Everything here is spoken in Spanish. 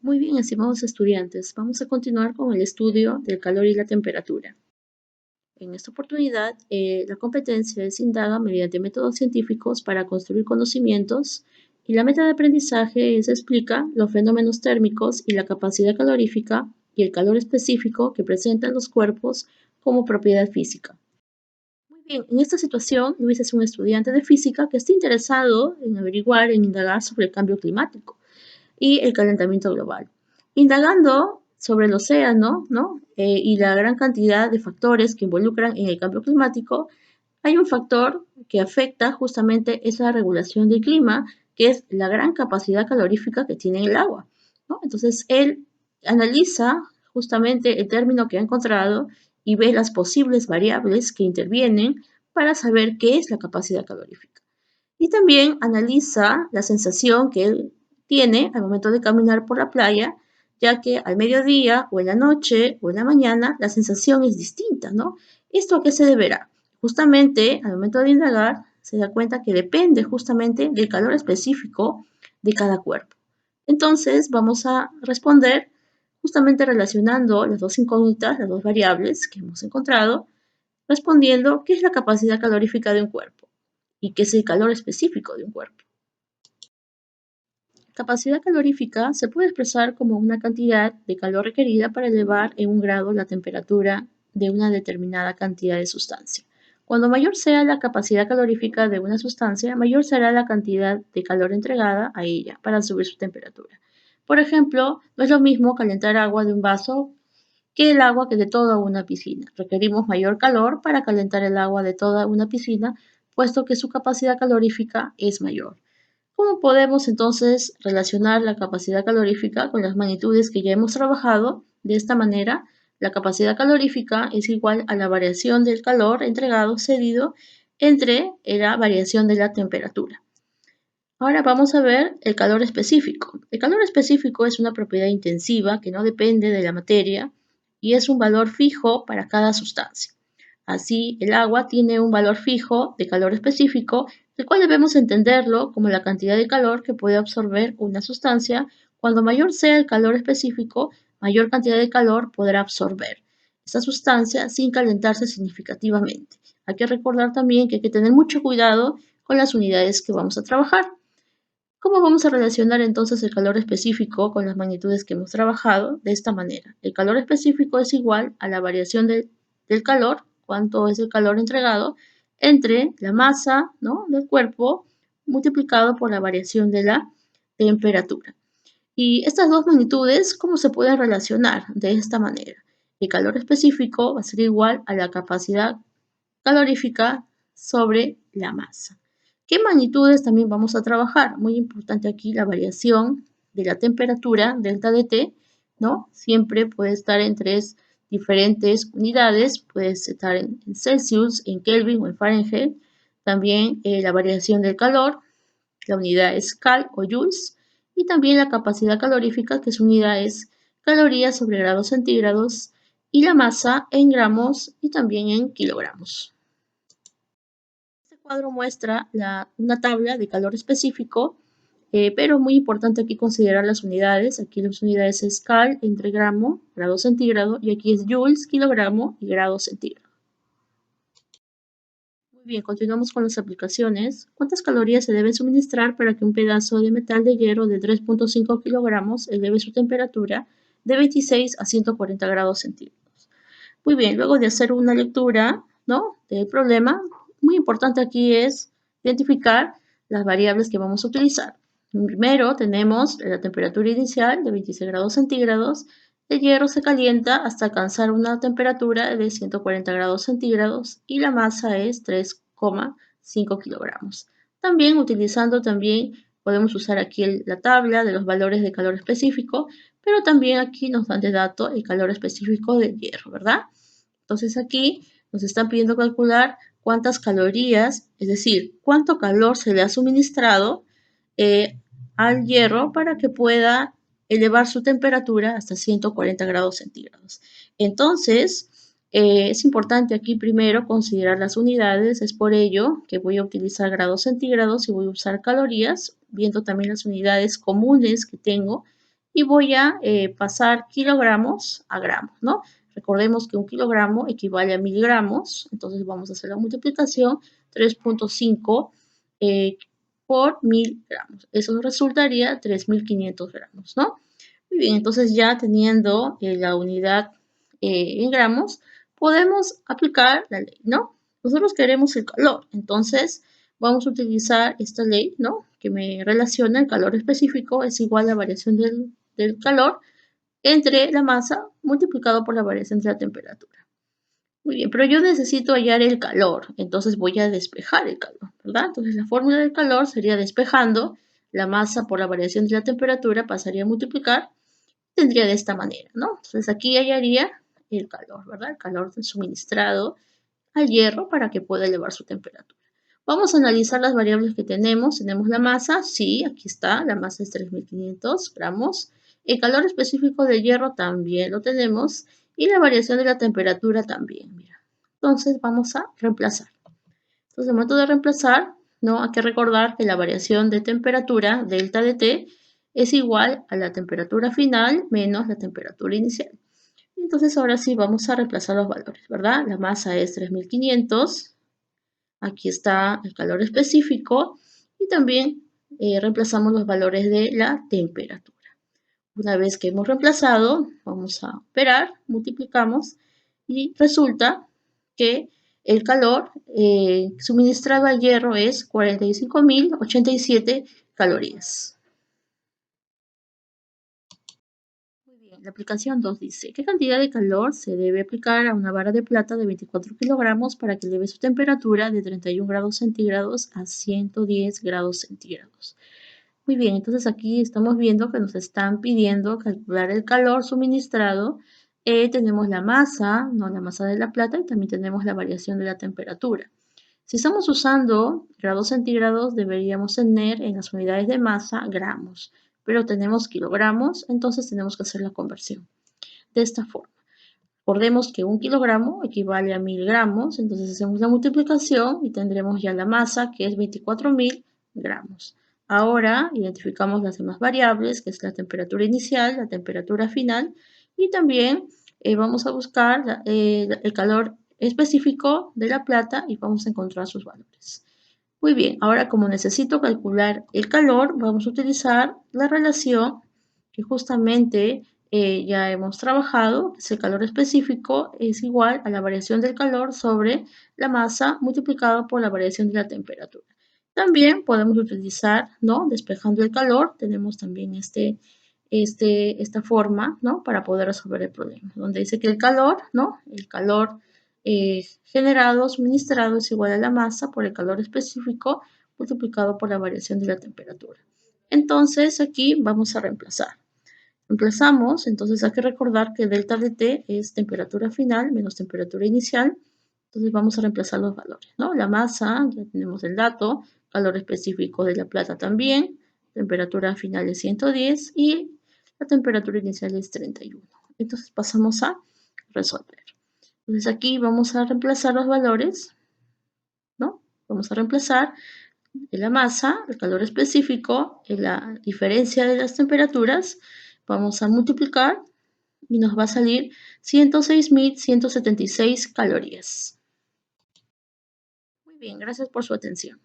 Muy bien, estimados estudiantes, vamos a continuar con el estudio del calor y la temperatura. En esta oportunidad, la competencia es indaga mediante métodos científicos para construir conocimientos y la meta de aprendizaje es explica los fenómenos térmicos y la capacidad calorífica y el calor específico que presentan los cuerpos como propiedad física. Muy bien, en esta situación, Luis es un estudiante de física que está interesado en averiguar, en indagar sobre el cambio climático y el calentamiento global. Indagando sobre el océano, ¿no? Y la gran cantidad de factores que involucran en el cambio climático, hay un factor que afecta justamente esa regulación del clima, que es la gran capacidad calorífica que tiene el agua, ¿no? Entonces, él analiza justamente el término que ha encontrado y ve las posibles variables que intervienen para saber qué es la capacidad calorífica. Y también analiza la sensación que él tiene al momento de caminar por la playa, ya que al mediodía o en la noche o en la mañana la sensación es distinta, ¿no? ¿Esto a qué se deberá? Justamente al momento de indagar se da cuenta que depende justamente del calor específico de cada cuerpo. Entonces vamos a responder justamente relacionando las dos incógnitas, las dos variables que hemos encontrado, respondiendo qué es la capacidad calorífica de un cuerpo y qué es el calor específico de un cuerpo. Capacidad calorífica se puede expresar como una cantidad de calor requerida para elevar en un grado la temperatura de una determinada cantidad de sustancia. Cuando mayor sea la capacidad calorífica de una sustancia, mayor será la cantidad de calor entregada a ella para subir su temperatura. Por ejemplo, no es lo mismo calentar agua de un vaso que el agua que de toda una piscina. Requerimos mayor calor para calentar el agua de toda una piscina, puesto que su capacidad calorífica es mayor. ¿Cómo podemos entonces relacionar la capacidad calorífica con las magnitudes que ya hemos trabajado? De esta manera, la capacidad calorífica es igual a la variación del calor entregado cedido entre la variación de la temperatura. Ahora vamos a ver el calor específico. El calor específico es una propiedad intensiva que no depende de la materia y es un valor fijo para cada sustancia. Así, el agua tiene un valor fijo de calor específico, el cual debemos entenderlo como la cantidad de calor que puede absorber una sustancia. Cuando mayor sea el calor específico, mayor cantidad de calor podrá absorber esa sustancia sin calentarse significativamente. Hay que recordar también que hay que tener mucho cuidado con las unidades que vamos a trabajar. ¿Cómo vamos a relacionar entonces el calor específico con las magnitudes que hemos trabajado? De esta manera, el calor específico es igual a la variación del calor, cuánto es el calor entregado, entre la masa, ¿no?, del cuerpo multiplicado por la variación de la temperatura. Y estas dos magnitudes, ¿cómo se pueden relacionar? De esta manera, el calor específico va a ser igual a la capacidad calorífica sobre la masa. ¿Qué magnitudes también vamos a trabajar? Muy importante aquí la variación de la temperatura, delta de T, ¿no? Siempre puede estar en tres diferentes unidades, puede estar en Celsius, en Kelvin o en Fahrenheit. También la variación del calor, la unidad es cal o joules, y también la capacidad calorífica, que su unidad es calorías sobre grados centígrados, y la masa en gramos y también en kilogramos. Este cuadro muestra una tabla de calor específico, pero muy importante aquí considerar las unidades. Aquí las unidades es cal entre gramo, grado centígrado, y aquí es joules, kilogramo y grado centígrado. Muy bien, continuamos con las aplicaciones. ¿Cuántas calorías se deben suministrar para que un pedazo de metal de hierro de 3.5 kilogramos eleve su temperatura de 26 a 140 grados centígrados? Muy bien, luego de hacer una lectura, ¿no?, del problema, muy importante aquí es identificar las variables que vamos a utilizar. Primero tenemos la temperatura inicial de 26 grados centígrados. El hierro se calienta hasta alcanzar una temperatura de 140 grados centígrados y la masa es 3,5 kilogramos. También podemos usar aquí la tabla de los valores de calor específico, pero también aquí nos dan de dato el calor específico del hierro, ¿verdad? Entonces aquí nos están pidiendo calcular cuántas calorías, es decir, cuánto calor se le ha suministrado al hierro para que pueda elevar su temperatura hasta 140 grados centígrados. Entonces, es importante aquí primero considerar las unidades, es por ello que voy a utilizar grados centígrados y voy a usar calorías, viendo también las unidades comunes que tengo y voy a pasar kilogramos a gramos, ¿no? Recordemos que un kilogramo equivale a 1000 gramos, entonces vamos a hacer la multiplicación 3.5 por 1000 gramos. Eso nos resultaría 3500 gramos, ¿no? Muy bien, entonces ya teniendo la unidad en gramos, podemos aplicar la ley, ¿no? Nosotros queremos el calor, entonces vamos a utilizar esta ley, ¿no? Que me relaciona el calor específico es igual a la variación del calor entre la masa multiplicado por la variación de la temperatura. Muy bien, pero yo necesito hallar el calor, entonces voy a despejar el calor, ¿verdad? Entonces la fórmula del calor sería despejando la masa por la variación de la temperatura, pasaría a multiplicar, tendría de esta manera, ¿no? Entonces aquí hallaría el calor, ¿verdad? El calor suministrado al hierro para que pueda elevar su temperatura. Vamos a analizar las variables que tenemos. Tenemos la masa, sí, aquí está, la masa es 3500 gramos. El calor específico del hierro también lo tenemos y la variación de la temperatura también, mira. Entonces vamos a reemplazar. Entonces, al momento de reemplazar, ¿no? Hay que recordar que la variación de temperatura, delta de T, es igual a la temperatura final menos la temperatura inicial. Entonces, ahora sí vamos a reemplazar los valores, ¿verdad? La masa es 3500. Aquí está el calor específico y también reemplazamos los valores de la temperatura. Una vez que hemos reemplazado, vamos a operar, multiplicamos y resulta que el calor suministrado al hierro es 45.087 calorías. Muy bien, la aplicación 2 dice, ¿qué cantidad de calor se debe aplicar a una vara de plata de 24 kilogramos para que eleve su temperatura de 31 grados centígrados a 110 grados centígrados? Muy bien, entonces aquí estamos viendo que nos están pidiendo calcular el calor suministrado. Tenemos la masa, no la masa de la plata, y también tenemos la variación de la temperatura. Si estamos usando grados centígrados, deberíamos tener en las unidades de masa gramos, pero tenemos kilogramos, entonces tenemos que hacer la conversión de esta forma. Recordemos que un kilogramo equivale a 1000 gramos, entonces hacemos la multiplicación y tendremos ya la masa que es 24.000 gramos. Ahora identificamos las demás variables, que es la temperatura inicial, la temperatura final y también vamos a buscar el calor específico de la plata y vamos a encontrar sus valores. Muy bien, ahora como necesito calcular el calor, vamos a utilizar la relación que justamente ya hemos trabajado, que es el calor específico, es igual a la variación del calor sobre la masa multiplicado por la variación de la temperatura. También podemos utilizar, ¿no? Despejando el calor, tenemos también esta forma, ¿no? Para poder resolver el problema, donde dice que el calor, ¿no? El calor generado, suministrado es igual a la masa por el calor específico multiplicado por la variación de la temperatura. Entonces aquí vamos a reemplazar. Reemplazamos, entonces hay que recordar que delta de T es temperatura final menos temperatura inicial. Entonces vamos a reemplazar los valores, ¿no? La masa, ya tenemos el dato, calor específico de la plata también, temperatura final es 110 y la temperatura inicial es 31. Entonces pasamos a resolver. Entonces aquí vamos a reemplazar los valores, ¿no? Vamos a reemplazar la masa, el calor específico, la diferencia de las temperaturas, vamos a multiplicar y nos va a salir 106.176 calorías. Muy bien, gracias por su atención.